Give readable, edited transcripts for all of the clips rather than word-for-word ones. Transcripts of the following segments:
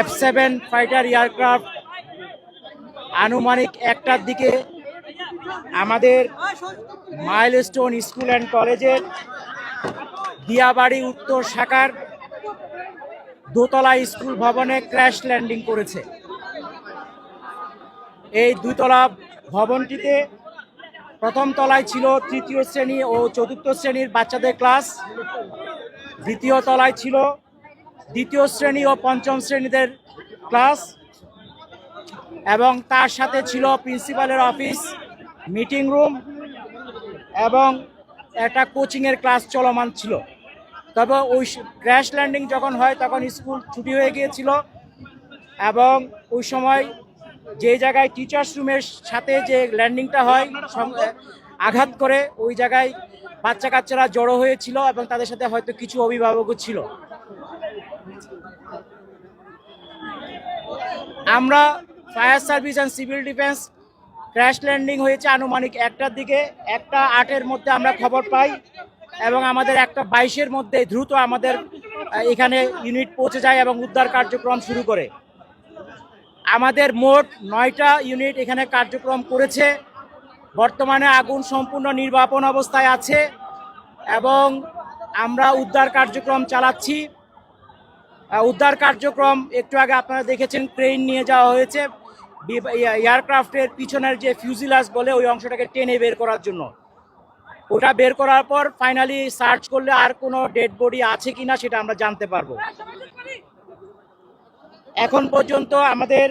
F7 fighter aircraft আনুমানিক 1টার দিকে আমাদের মাইলস্টোন স্কুল অ্যান্ড কলেজের দিয়াবাড়ি উত্তর শাখার দোতলা স্কুল ভবনে ক্র্যাশ ল্যান্ডিং করেছে। এই দুতলা ভবনটিতে প্রথম তলায় ছিল তৃতীয় শ্রেণী ও চতুর্থ শ্রেণীর বাচ্চাদের ক্লাস, দ্বিতীয় তলায় ছিল দ্বিতীয় শ্রেণী ও পঞ্চম শ্রেণীদের ক্লাস, এবং তার সাথে ছিল প্রিন্সিপালের অফিস, মিটিং রুম এবং একটা কোচিংয়ের ক্লাস চলমান ছিল। তবে ওই ক্র্যাশ ল্যান্ডিং যখন হয় তখন স্কুল ছুটি হয়ে গিয়েছিল, এবং ওই সময় যে জায়গায় টিচার্স রুমের সাথে যে ল্যান্ডিংটা হয় আঘাত করে ওই জায়গায় বাচ্চা কাচ্চারা জড়ো হয়েছিল এবং তাদের সাথে হয়তো কিছু অভিভাবকও ছিল। আমরা fire service and civil defence crash landing হয়েছে আনুমানিক 1টার দিকে, 1:08-এর মধ্যে আমরা খবর পাই এবং আমাদের 1:22-এর মধ্যে দ্রুত আমাদের এখানে ইউনিট পৌঁছে যায় এবং উদ্ধার কার্যক্রম শুরু করে। আমাদের মোট 9টা ইউনিট এখানে কার্যক্রম করেছে। বর্তমানে আগুন সম্পূর্ণ নির্বাপন অবস্থায় আছে এবং আমরা উদ্ধার কার্যক্রম চালাচ্ছি। উদ্ধার কার্যক্রম একটু আগে আপনারা দেখেছেন, ক্রেন নিয়ে যাওয়া হয়েছে এয়ারক্রাফটের পিছনের যে ফিউজিলাস বলে ওই অংশটাকে টেনে বের করার জন্য। ওটা বের করার পর ফাইনালি সার্চ করলে আর কোনো ডেড বডি আছে কিনা সেটা আমরা জানতে পারবো। এখন পর্যন্ত আমাদের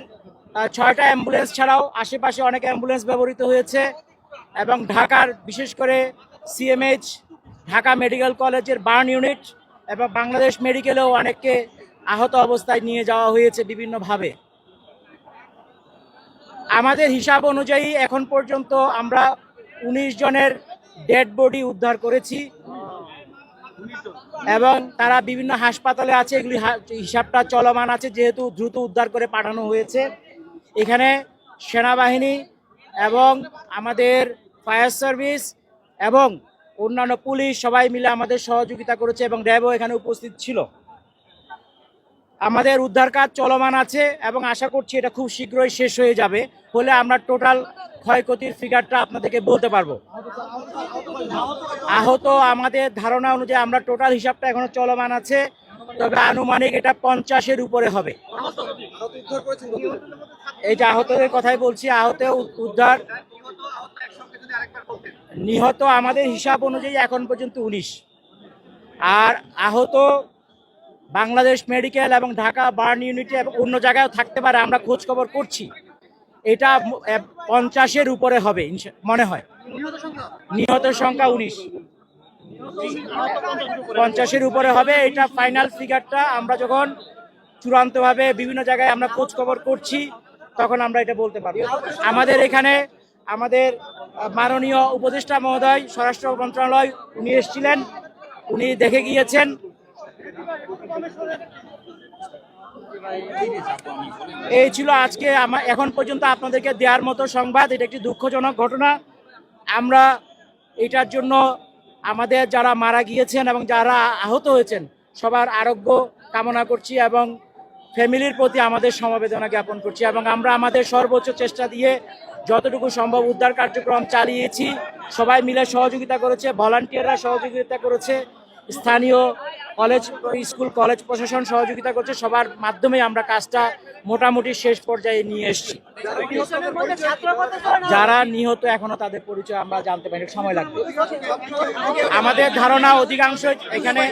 6টা অ্যাম্বুলেন্স ছাড়াও আশেপাশে অনেক অ্যাম্বুলেন্স ব্যবহৃত হয়েছে এবং ঢাকার বিশেষ করে সিএমএইচ ঢাকা মেডিকেল কলেজের বার্ন ইউনিট এবং বাংলাদেশ মেডিকেলেও অনেককে আহত অবস্থায় নিয়ে যাওয়া হয়েছে বিভিন্নভাবে। আমাদের হিসাব অনুযায়ী এখন পর্যন্ত আমরা 19 জনের ডেড বডি উদ্ধার করেছি এবং তারা বিভিন্ন হাসপাতালে আছে। এগুলি হিসাবটা চলমান আছে, যেহেতু দ্রুত উদ্ধার করে পাঠানো হয়েছে। এখানে সেনাবাহিনী এবং আমাদের ফায়ার সার্ভিস এবং অন্যান্য পুলিশ সবাই মিলে আমাদের সহযোগিতা করেছে এবং র্যাবও এখানে উপস্থিত ছিল। আমাদের উদ্ধার কাজ চলমান আছে এবং আশা করছি এটা খুব শীঘ্রই শেষ হয়ে যাবে, হলে আমরা টোটাল ক্ষয়ক্ষতির ফিগারটা আপনাদেরকে বলতে পারবো। আহত আমাদের ধারণা অনুযায়ী আমরা টোটাল হিসাবটা এখনো চলমান আছে, তবে আনুমানিক এটা 50-এর উপরে হবে। এই যে আহতদের কথাই বলছি, আহত উদ্ধার, নিহত আমাদের হিসাব অনুযায়ী এখন পর্যন্ত 19, আর আহত বাংলাদেশ মেডিকেল এবং ঢাকা বার্ন ইউনিটে এবং অন্য জায়গায় থাকতে পারে, আমরা খোঁজ খবর করছি। এটা 50-এর উপরে হবে মনে হয়। নিহতের সংখ্যা 19, 50-এর উপরে হবে। এটা ফাইনাল ফিগারটা আমরা যখন চূড়ান্তভাবে বিভিন্ন জায়গায় আমরা খোঁজ খবর করছি তখন আমরা এটা বলতে পারবো। আমাদের এখানে আমাদের মাননীয় উপদেষ্টা মহোদয় স্বরাষ্ট্র মন্ত্রণালয় উনি এসেছিলেন, উনি দেখে গিয়েছেন। এই ছিল আজকে এখন পর্যন্ত আপনাদেরকে দেওয়ার মতো সংবাদ। এটা একটি দুঃখজনক ঘটনা। আমরা এটার জন্য আমাদের যারা মারা গিয়েছেন এবং যারা আহত হয়েছেন সবার আরোগ্য কামনা করছি এবং ফ্যামিলির প্রতি আমাদের সমবেদনা জ্ঞাপন করছি, এবং আমরা আমাদের সর্বোচ্চ চেষ্টা দিয়ে যতটুকু সম্ভব উদ্ধার কার্যক্রম চালিয়েছি। সবাই মিলে সহযোগিতা করেছে, ভলান্টিয়াররা সহযোগিতা করেছে, স্থানীয় কলেজ স্কুল কলেজ প্রশাসন সহযোগিতা করছে। সবার মাধ্যমে আমরা কাজটা মোটামুটি শেষ পর্যায়ে নিয়ে এসেছি। যারা নিহত এখনো তাদের পরিচয় আমরা জানতে পারি, সময় লাগবে। আমাদের ধারণা অধিকাংশ এখানে